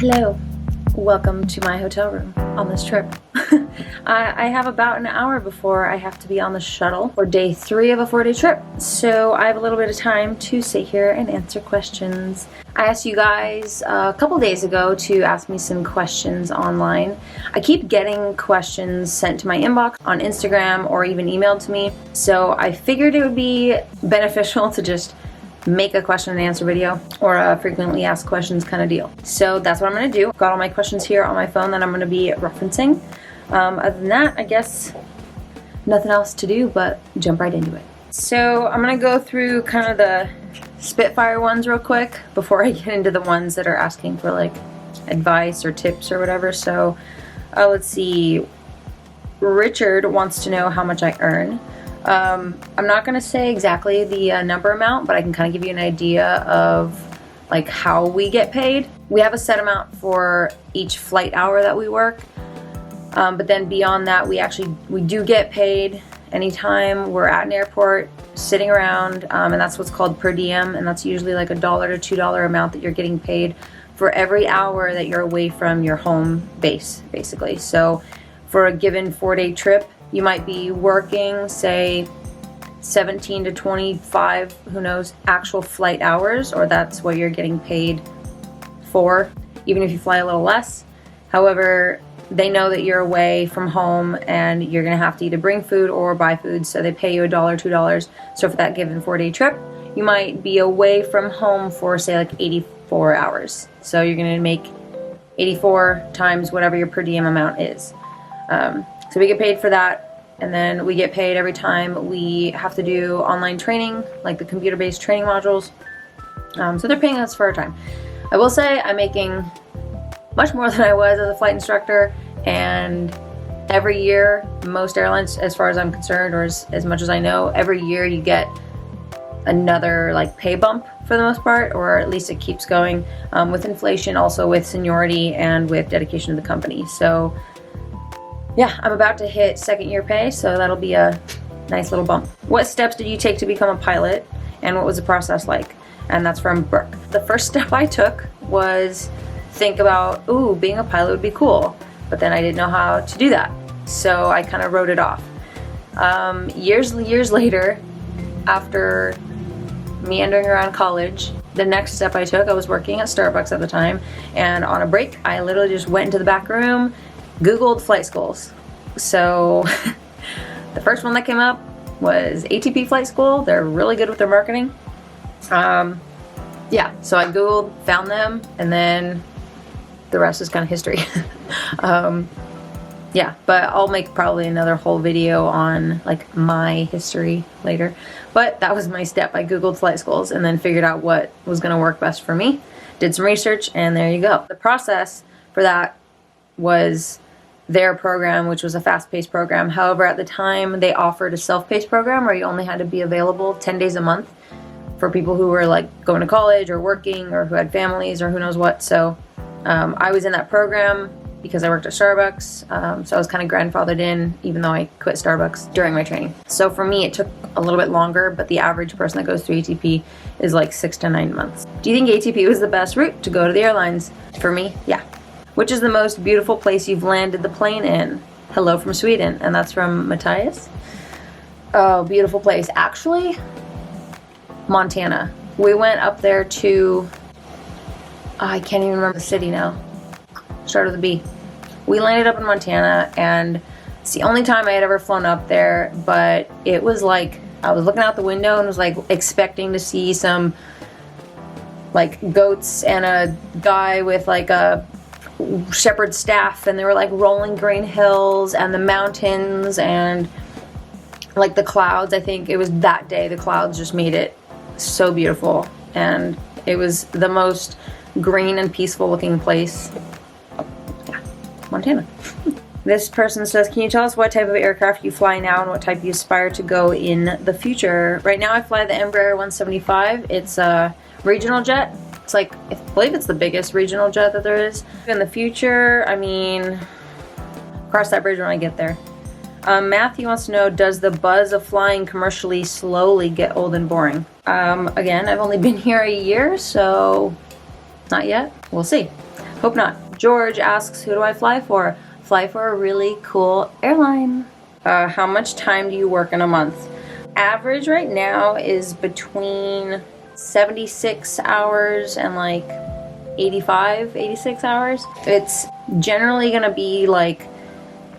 Hello, welcome to my hotel room on this trip. I have about an hour before I have to be on the shuttle for day 3 of a 4-day trip. So I have a little bit of time to sit here and answer questions. I asked you guys a couple days ago to ask me some questions online. I keep getting questions sent to my inbox on Instagram or even emailed to me. So I figured it would be beneficial to just make a question and answer video or a frequently asked questions kind of deal. So that's what I'm going to do. Got all my questions here on my phone that I'm going to be referencing. Other than that, I guess nothing else to do but jump right into it. So I'm going to go through kind of the Spitfire ones real quick before I get into the ones that are asking for like advice or tips or whatever. So let's see. Richard wants to know how much I earn. I'm not going to say exactly the number amount, but I can kind of give you an idea of like how we get paid. We have a set amount for each flight hour that we work, but then beyond that we do get paid anytime we're at an airport sitting around, and that's what's called per diem, and that's usually like $1 to $2 amount that you're getting paid for every hour that you're away from your home base, basically. So for a given 4-day trip, you might be working, say, 17 to 25, who knows, actual flight hours, or that's what you're getting paid for, even if you fly a little less. However, they know that you're away from home and you're going to have to either bring food or buy food, so they pay you $1, $2. So for that given 4-day trip, you might be away from home for, say, like 84 hours. So you're going to make 84 times whatever your per diem amount is. So we get paid for that, and then we get paid every time we have to do online training, like the computer-based training modules. So they're paying us for our time. I will say I'm making much more than I was as a flight instructor, and every year, most airlines, as far as I'm concerned, or as much as I know, every year you get another like pay bump for the most part, or at least it keeps going with inflation, also with seniority and with dedication to the company. So yeah, I'm about to hit 2nd year pay, so that'll be a nice little bump. What steps did you take to become a pilot, and what was the process like? And that's from Brooke. The first step I took was think about, ooh, being a pilot would be cool, but then I didn't know how to do that, so I kind of wrote it off. Years later, after meandering around college, the next step I took, I was working at Starbucks at the time, and on a break, I literally just went into the back room, Googled flight schools. So the first one that came up was ATP Flight School. They're really good with their marketing. Yeah, so I Googled, found them, and then the rest is kind of history. Yeah, but I'll make probably another whole video on like my history later. But that was my step. I Googled flight schools and then figured out what was going to work best for me. Did some research, and there you go. The process for that was their program, which was a fast-paced program. However, at the time, they offered a self-paced program where you only had to be available 10 days a month for people who were like going to college or working or who had families or who knows what. So I was in that program because I worked at Starbucks. So I was kind of grandfathered in, even though I quit Starbucks during my training. So for me, it took a little bit longer, but the average person that goes through ATP is like 6 to 9 months. Do you think ATP was the best route to go to the airlines? For me, yeah. Which is the most beautiful place you've landed the plane in? Hello from Sweden. And that's from Matthias. Oh, beautiful place. Actually, Montana. We went up there to, I can't even remember the city now. Start with a B. We landed up in Montana, and it's the only time I had ever flown up there, but it was like, I was looking out the window and was like expecting to see some like goats and a guy with like a shepherd's staff, and they were like rolling green hills and the mountains and like the clouds. I think it was that day the clouds just made it so beautiful, and it was the most green and peaceful looking place. Yeah, Montana. This person says, can you tell us what type of aircraft you fly now and what type you aspire to go in the future? Right now I fly the Embraer 175. It's a regional jet. It's like, I believe it's the biggest regional jet that there is. In the future, I mean, cross that bridge when I get there. Matthew wants to know, does the buzz of flying commercially slowly get old and boring? Again, I've only been here a year, so not yet. We'll see. Hope not. George asks, who do I fly for? Fly for a really cool airline. How much time do you work in a month? Average right now is between 76 hours and like 85, 86 hours. It's generally gonna be like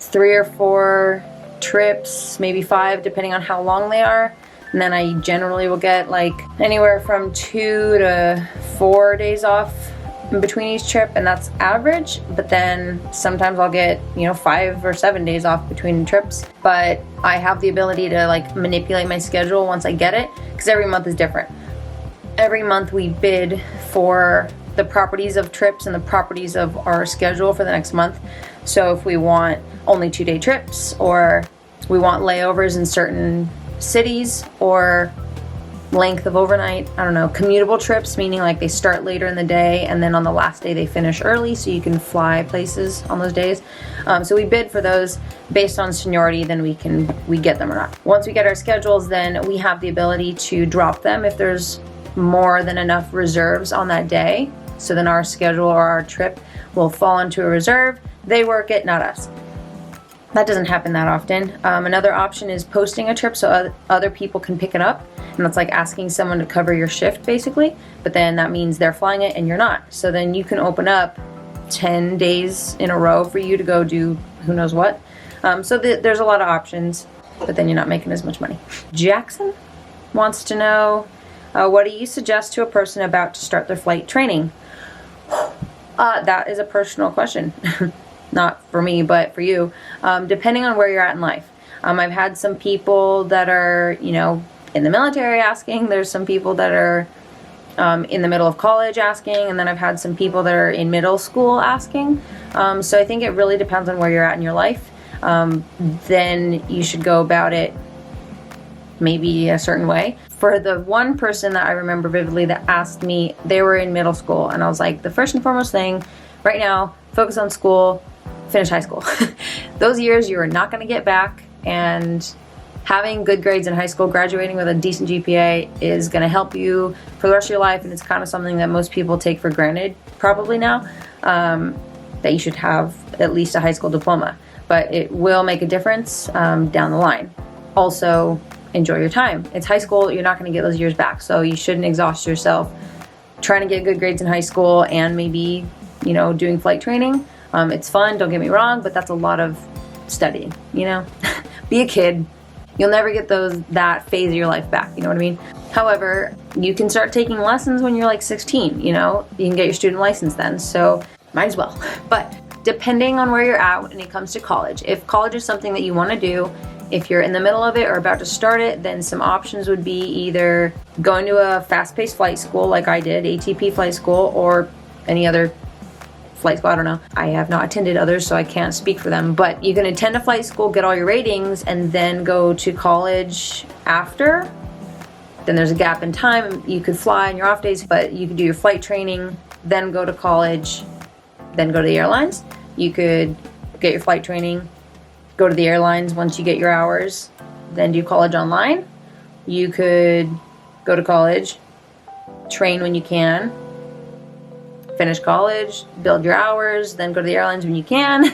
3 or 4 trips, maybe 5, depending on how long they are. And then I generally will get like anywhere from 2 to 4 days off in between each trip, and that's average. But then sometimes I'll get, 5 or 7 days off between trips. But I have the ability to like manipulate my schedule once I get it, because every month is different. Every month we bid for the properties of trips and the properties of our schedule for the next month. So if we want only 2-day trips, or we want layovers in certain cities, or length of overnight, I don't know, commutable trips, meaning like they start later in the day and then on the last day they finish early, so you can fly places on those days. So we bid for those based on seniority, then we get them or not. Once we get our schedules, then we have the ability to drop them if there's more than enough reserves on that day. So then our schedule or our trip will fall into a reserve. They work it, not us. That doesn't happen that often. Another option is posting a trip so other people can pick it up. And that's like asking someone to cover your shift basically. But then that means they're flying it and you're not. So then you can open up 10 days in a row for you to go do who knows what. So there's a lot of options, but then you're not making as much money. Jackson wants to know, what do you suggest to a person about to start their flight training? That is a personal question. Not for me, but for you, depending on where you're at in life. I've had some people that are, in the military asking. There's some people that are in the middle of college asking, and then I've had some people that are in middle school asking. So I think it really depends on where you're at in your life. Then you should go about it maybe a certain way. For the one person that I remember vividly that asked me, they were in middle school, and I was like, the first and foremost thing right now, focus on school, finish high school. Those years you are not going to get back, and having good grades in high school, graduating with a decent GPA is going to help you for the rest of your life, and it's kind of something that most people take for granted probably now, that you should have at least a high school diploma, but it will make a difference down the line. Also, enjoy your time. It's high school, you're not going to get those years back, so you shouldn't exhaust yourself trying to get good grades in high school and maybe, doing flight training. It's fun, don't get me wrong, but that's a lot of studying, Be a kid. You'll never get that phase of your life back, you know what I mean? However, you can start taking lessons when you're like 16, you can get your student license then, so might as well. But depending on where you're at when it comes to college, if college is something that you want to do, if you're in the middle of it or about to start it, then some options would be either going to a fast-paced flight school like I did, ATP flight school, or any other flight school, I don't know. I have not attended others, so I can't speak for them. But you can attend a flight school, get all your ratings, and then go to college after. Then there's a gap in time. You could fly on your off days, but you could do your flight training, then go to college, then go to the airlines. You could get your flight training, go to the airlines once you get your hours, then do college online. You could go to college, train when you can, finish college, build your hours, then go to the airlines when you can.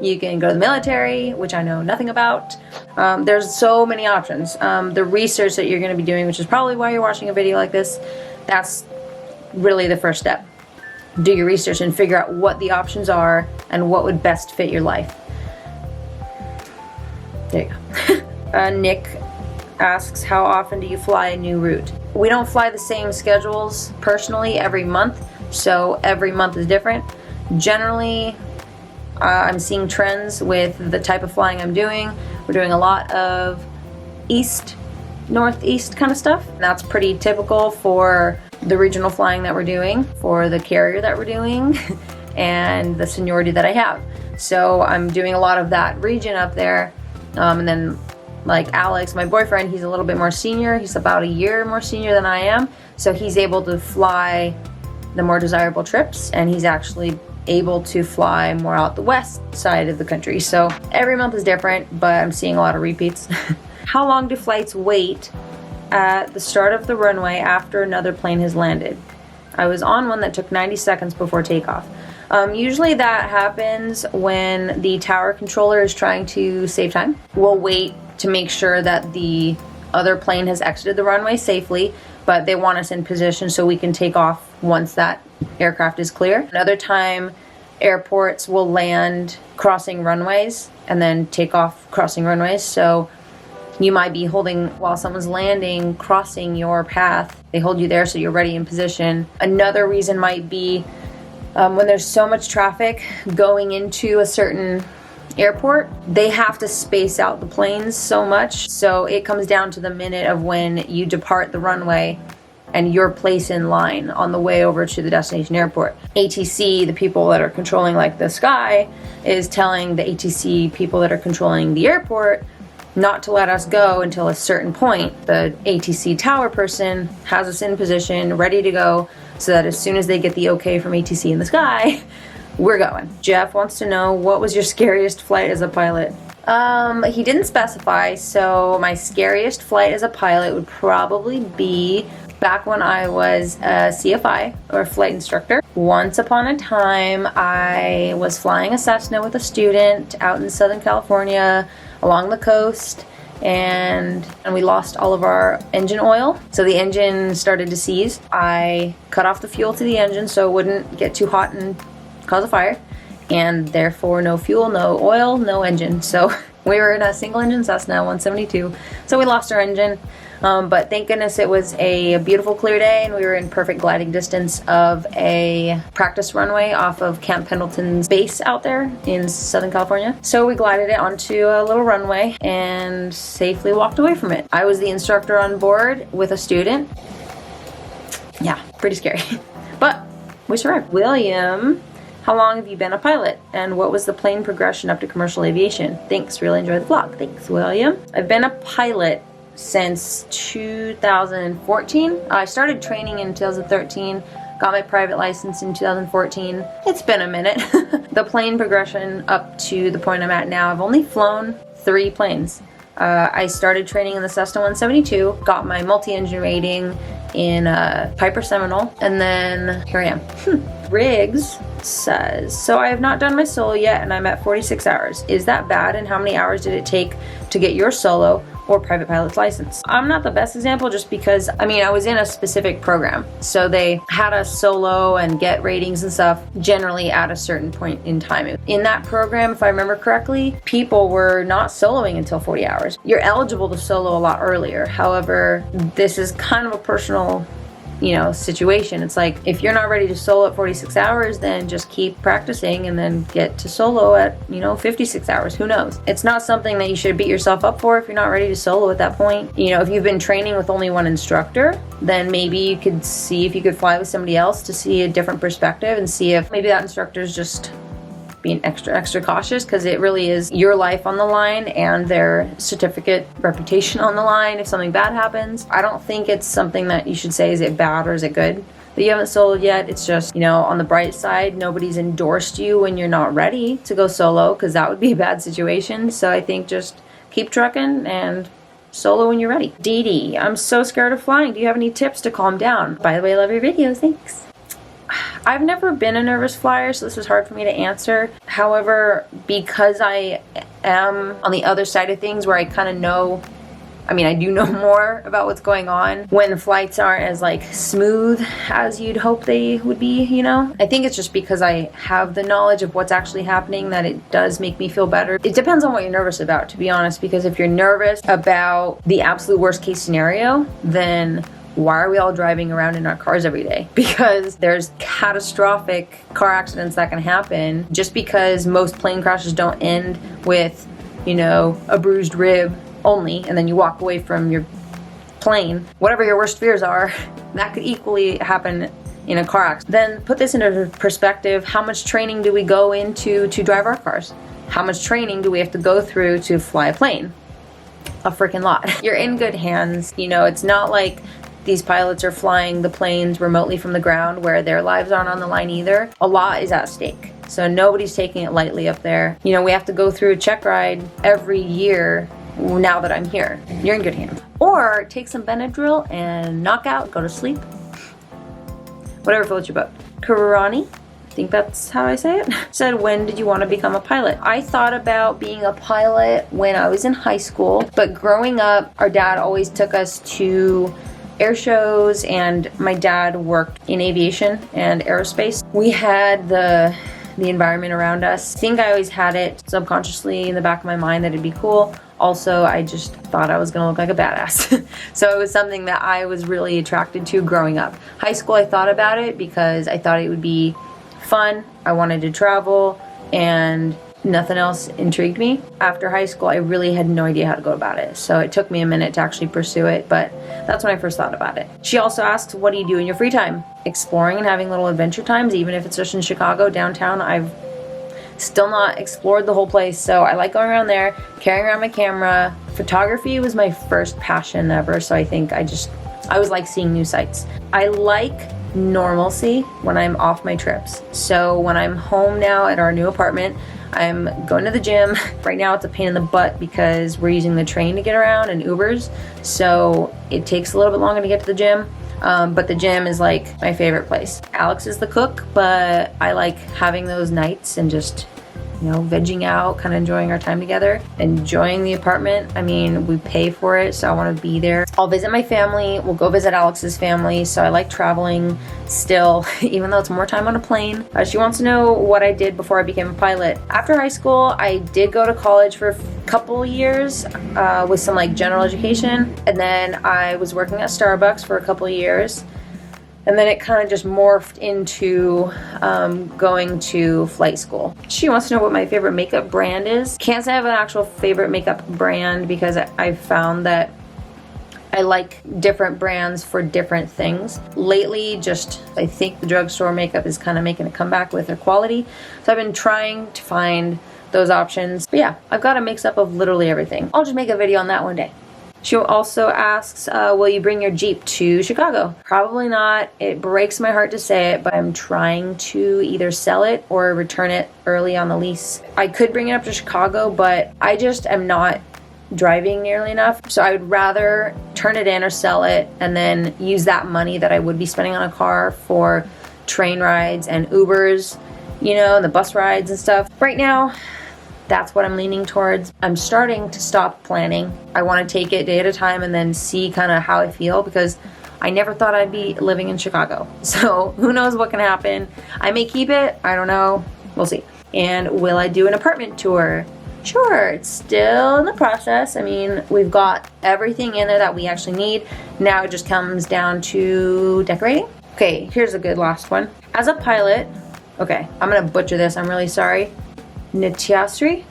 You can go to the military, which I know nothing about. There's so many options. The research that you're going to be doing, which is probably why you're watching a video like this, that's really the first step. Do your research and figure out what the options are and what would best fit your life. There you go. Nick asks, how often do you fly a new route? We don't fly the same schedules personally every month, so every month is different. Generally, I'm seeing trends with the type of flying I'm doing. We're doing a lot of east, northeast kind of stuff. And that's pretty typical for the regional flying that we're doing, for the carrier that we're doing, and the seniority that I have. So I'm doing a lot of that region up there. And then like Alex, my boyfriend, he's a little bit more senior. He's about a year more senior than I am. So he's able to fly the more desirable trips, and he's actually able to fly more out the west side of the country. So every month is different, but I'm seeing a lot of repeats. How long do flights wait at the start of the runway after another plane has landed? I was on one that took 90 seconds before takeoff. Usually that happens when the tower controller is trying to save time. We'll wait to make sure that the other plane has exited the runway safely, but they want us in position so we can take off once that aircraft is clear. Another time, airports will land crossing runways and then take off crossing runways. So you might be holding while someone's landing, crossing your path. They hold you there so you're ready in position. Another reason might be when there's so much traffic going into a certain airport, they have to space out the planes so much. So it comes down to the minute of when you depart the runway and your place in line on the way over to the destination airport. ATC, the people that are controlling like the sky, is telling the ATC people that are controlling the airport not to let us go until a certain point. The ATC tower person has us in position, ready to go, so that as soon as they get the okay from ATC in the sky, we're going. Jeff wants to know, what was your scariest flight as a pilot? He didn't specify, so my scariest flight as a pilot would probably be back when I was a CFI, or flight instructor. Once upon a time, I was flying a Cessna with a student out in Southern California along the coast, and we lost all of our engine oil. So the engine started to seize. I cut off the fuel to the engine so it wouldn't get too hot and cause a fire, and therefore no fuel, no oil, no engine. So we were in a single engine Cessna 172, so we lost our engine. But thank goodness it was a beautiful clear day and we were in perfect gliding distance of a practice runway off of Camp Pendleton's base out there in Southern California. So we glided it onto a little runway and safely walked away from it. I was the instructor on board with a student. Yeah, pretty scary. But we survived. William, how long have you been a pilot? And what was the plane progression up to commercial aviation? Thanks, really enjoyed the vlog. Thanks, William. I've been a pilot since 2014. I started training in 2013, got my private license in 2014. It's been a minute. The plane progression up to the point I'm at now, I've only flown 3 planes. I started training in the Cessna 172, got my multi-engine rating in Piper Seminole, and then here I am. Riggs says, so I have not done my solo yet and I'm at 46 hours. Is that bad, and how many hours did it take to get your solo or private pilot's license? I'm not the best example just because, I mean, I was in a specific program. So they had us solo and get ratings and stuff generally at a certain point in time. In that program, if I remember correctly, people were not soloing until 40 hours. You're eligible to solo a lot earlier. However, this is kind of a personal situation. It's like, if you're not ready to solo at 46 hours, then just keep practicing and then get to solo at 56 hours. Who knows? It's not something that you should beat yourself up for if you're not ready to solo at that point. If you've been training with only one instructor, then maybe you could see if you could fly with somebody else to see a different perspective and see if maybe that instructor's just being extra cautious, because it really is your life on the line and their certificate reputation on the line if something bad happens. I don't think it's something that you should say, is it bad or is it good that you haven't soloed yet. It's just, on the bright side, nobody's endorsed you when you're not ready to go solo, because that would be a bad situation. So I think just keep trucking and solo when you're ready. Dee Dee, I'm so scared of flying. Do you have any tips to calm down? By the way, I love your videos. Thanks. I've never been a nervous flyer, so this is hard for me to answer. However, because I am on the other side of things where I kind of know, I do know more about what's going on when flights aren't as smooth as you'd hope they would be, I think it's just because I have the knowledge of what's actually happening that it does make me feel better. It depends on what you're nervous about, to be honest, because if you're nervous about the absolute worst case scenario, then why are we all driving around in our cars every day? Because there's catastrophic car accidents that can happen just because most plane crashes don't end with, a bruised rib only, and then you walk away from your plane. Whatever your worst fears are, that could equally happen in a car accident. Then put this into perspective. How much training do we go into to drive our cars? How much training do we have to go through to fly a plane? A freaking lot. You're in good hands. It's not like these pilots are flying the planes remotely from the ground where their lives aren't on the line either. A lot is at stake. So nobody's taking it lightly up there. We have to go through a check ride every year now that I'm here. You're in good hands. Or take some Benadryl and knock out, go to sleep. Whatever floats your boat. Karani think that's how I say it. Said, when did you want to become a pilot? I thought about being a pilot when I was in high school, but growing up, our dad always took us to air shows, and my dad worked in aviation and aerospace. We had the environment around us. I think I always had it subconsciously in the back of my mind that it'd be cool. Also, I just thought I was gonna look like a badass. So it was something that I was really attracted to growing up. High school, I thought about it because I thought it would be fun. I wanted to travel, and nothing else intrigued me. After high school, I really had no idea how to go about it. So it took me a minute to actually pursue it, but that's when I first thought about it. She also asks, what do you do in your free time? Exploring and having little adventure times, even if it's just in Chicago, downtown. I've still not explored the whole place, so I like going around there, carrying around my camera. Photography was my first passion ever, so I think I was like seeing new sights. I like normalcy when I'm off my trips. So when I'm home now at our new apartment, I'm going to the gym. Right now it's a pain in the butt because we're using the train to get around and Ubers, so it takes a little bit longer to get to the gym. But the gym is like my favorite place. Alex is the cook, but I like having those nights and just, vegging out, kind of enjoying our time together, enjoying the apartment. I mean, we pay for it, so I want to be there. I'll visit my family. We'll go visit Alex's family, so I like traveling still, even though it's more time on a plane. She wants to know what I did before I became a pilot. After high school, I did go to college for a couple years with some like general education, and then I was working at Starbucks for a couple years. And then it kind of just morphed into going to flight school. She wants to know what my favorite makeup brand is. Can't say I have an actual favorite makeup brand because I've found that I like different brands for different things. Lately, I think the drugstore makeup is kind of making a comeback with their quality. So I've been trying to find those options. But yeah, I've got a mix up of literally everything. I'll just make a video on that one day. She also asks, will you bring your Jeep to Chicago? Probably not. It breaks my heart to say it, but I'm trying to either sell it or return it early on the lease. I could bring it up to Chicago, but I just am not driving nearly enough. So I would rather turn it in or sell it and then use that money that I would be spending on a car for train rides and Ubers, and the bus rides and stuff. Right now, that's what I'm leaning towards. I'm starting to stop planning. I want to take it day at a time and then see kind of how I feel, because I never thought I'd be living in Chicago. So who knows what can happen. I may keep it. I don't know. We'll see. And will I do an apartment tour? Sure, it's still in the process. I mean, we've got everything in there that we actually need. Now it just comes down to decorating. Okay, here's a good last one. As a pilot, okay, I'm gonna butcher this. I'm really sorry. Nityasri?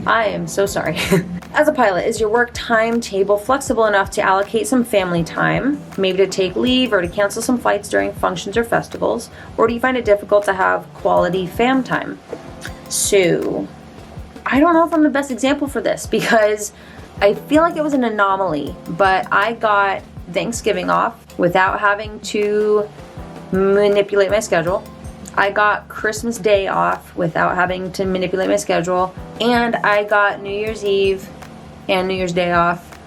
I am so sorry. As a pilot, is your work timetable flexible enough to allocate some family time, maybe to take leave or to cancel some flights during functions or festivals, or do you find it difficult to have quality fam time? So, I don't know if I'm the best example for this because I feel like it was an anomaly, but I got Thanksgiving off without having to manipulate my schedule. I got Christmas Day off without having to manipulate my schedule, and I got New Year's Eve and New Year's Day off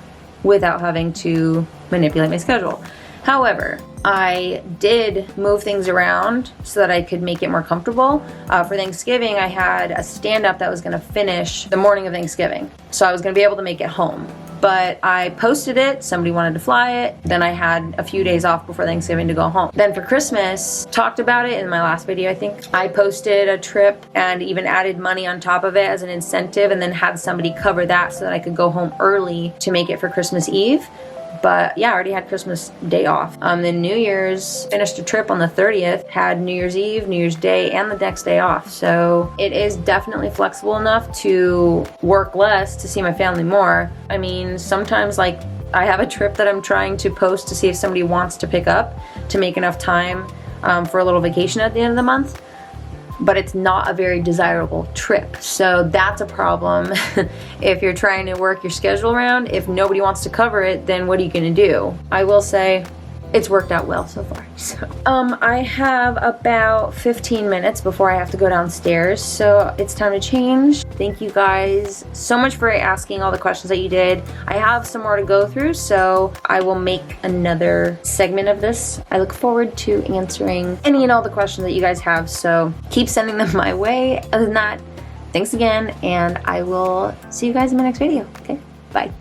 without having to manipulate my schedule. However, I did move things around so that I could make it more comfortable. For Thanksgiving, I had a stand-up that was going to finish the morning of Thanksgiving, so I was going to be able to make it home. But I posted it, somebody wanted to fly it, then I had a few days off before Thanksgiving to go home. Then for Christmas, talked about it in my last video, I think. I posted a trip and even added money on top of it as an incentive, and then had somebody cover that so that I could go home early to make it for Christmas Eve. But yeah, I already had Christmas Day off. Then New Year's, finished a trip on the 30th, had New Year's Eve, New Year's Day, and the next day off. So it is definitely flexible enough to work less to see my family more. I mean, sometimes like I have a trip that I'm trying to post to see if somebody wants to pick up to make enough time for a little vacation at the end of the month. But it's not a very desirable trip. So that's a problem. If you're trying to work your schedule around, if nobody wants to cover it, then what are you gonna do? I will say, it's worked out well so far. So, I have about 15 minutes before I have to go downstairs, so it's time to change. Thank you guys so much for asking all the questions that you did. I have some more to go through, so I will make another segment of this. I look forward to answering any and all the questions that you guys have, so keep sending them my way. Other than that, thanks again, and I will see you guys in my next video. Okay, bye.